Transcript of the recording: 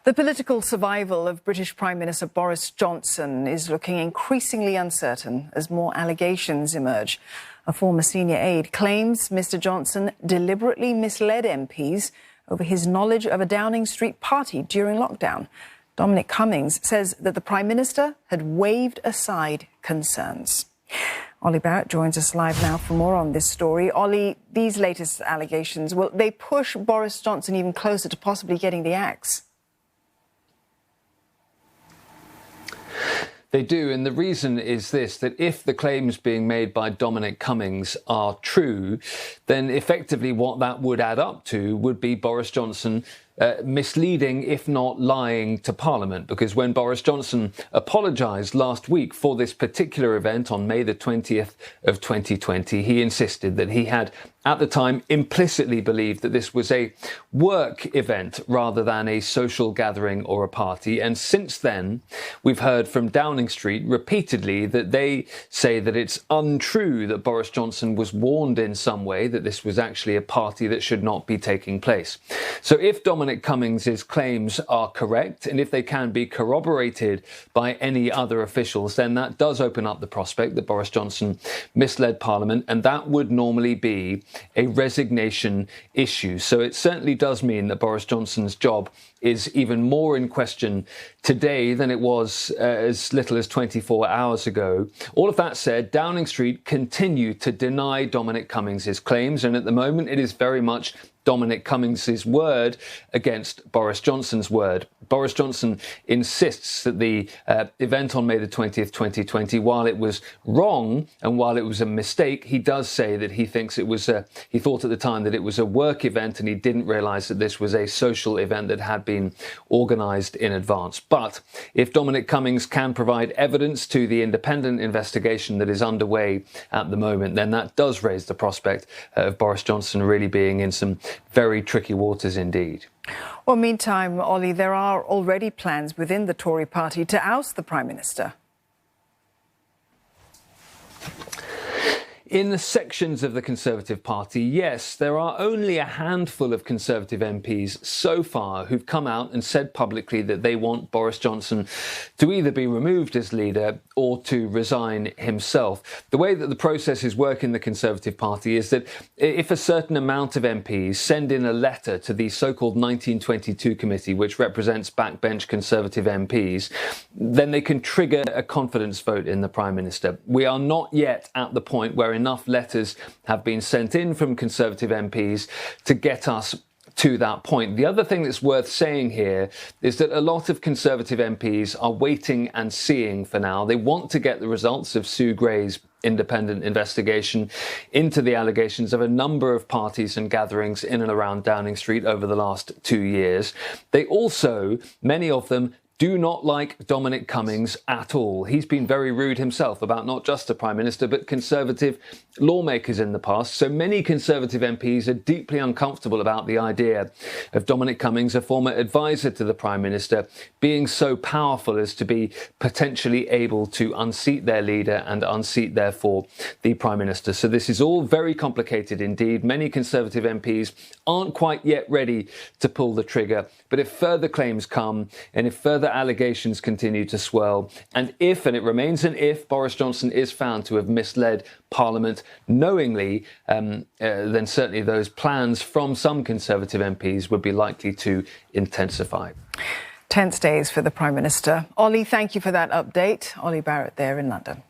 The political survival of British Prime Minister Boris Johnson is looking increasingly uncertain as more allegations emerge. A former senior aide claims Mr Johnson deliberately misled MPs over his knowledge of a Downing Street party during lockdown. Dominic Cummings says that the Prime Minister had waved aside concerns. Ollie Barrett joins us live now for more on this story. Ollie, these latest allegations, will they push Boris Johnson even closer to possibly getting the axe? They do, and the reason is this, that if the claims being made by Dominic Cummings are true, then effectively what that would add up to would be Boris Johnson misleading, if not lying, to Parliament. Because when Boris Johnson apologised last week for this particular event on May the 20th of 2020, he insisted that he had, at the time, implicitly believed that this was a work event rather than a social gathering or a party. And since then, we've heard from Downing Street repeatedly that they say that it's untrue that Boris Johnson was warned in some way that this was actually a party that should not be taking place. So if Dominic Cummings' claims are correct, and if they can be corroborated by any other officials, then that does open up the prospect that Boris Johnson misled Parliament, and that would normally be a resignation issue. So it certainly does mean that Boris Johnson's job is even more in question today than it was as little as 24 hours ago. All of that said, Downing Street continue to deny Dominic Cummings' claims, and at the moment it is very much Dominic Cummings' word against Boris Johnson's word. Boris Johnson insists that the event on May the 20th, 2020, while it was wrong and while it was a mistake, he does say that he thinks it was he thought at the time that it was a work event and he didn't realise that this was a social event that had been organised in advance. But if Dominic Cummings can provide evidence to the independent investigation that is underway at the moment, then that does raise the prospect of Boris Johnson really being in some very tricky waters indeed. Well, meantime, Ollie, there are already plans within the Tory party to oust the Prime Minister. In the sections of the Conservative Party, yes, there are only a handful of Conservative MPs so far who've come out and said publicly that they want Boris Johnson to either be removed as leader or to resign himself. The way that the processes work in the Conservative Party is that if a certain amount of MPs send in a letter to the so-called 1922 committee, which represents backbench Conservative MPs, then they can trigger a confidence vote in the Prime Minister. We are not yet at the point where enough letters have been sent in from Conservative MPs to get us to that point. The other thing that's worth saying here is that a lot of Conservative MPs are waiting and seeing for now. They want to get the results of Sue Gray's independent investigation into the allegations of a number of parties and gatherings in and around Downing Street over the last 2 years. They also, many of them, do not like Dominic Cummings at all. He's been very rude himself about not just the Prime Minister, but Conservative lawmakers in the past. So many Conservative MPs are deeply uncomfortable about the idea of Dominic Cummings, a former advisor to the Prime Minister, being so powerful as to be potentially able to unseat their leader and unseat, therefore, the Prime Minister. So this is all very complicated indeed. Many Conservative MPs aren't quite yet ready to pull the trigger. But if further claims come and if further allegations continue to swirl, and if, and it remains an if, Boris Johnson is found to have misled Parliament knowingly, then certainly those plans from some Conservative MPs would be likely to intensify. Tense days for the Prime Minister. Ollie, thank you for that update. Ollie Barrett there in London.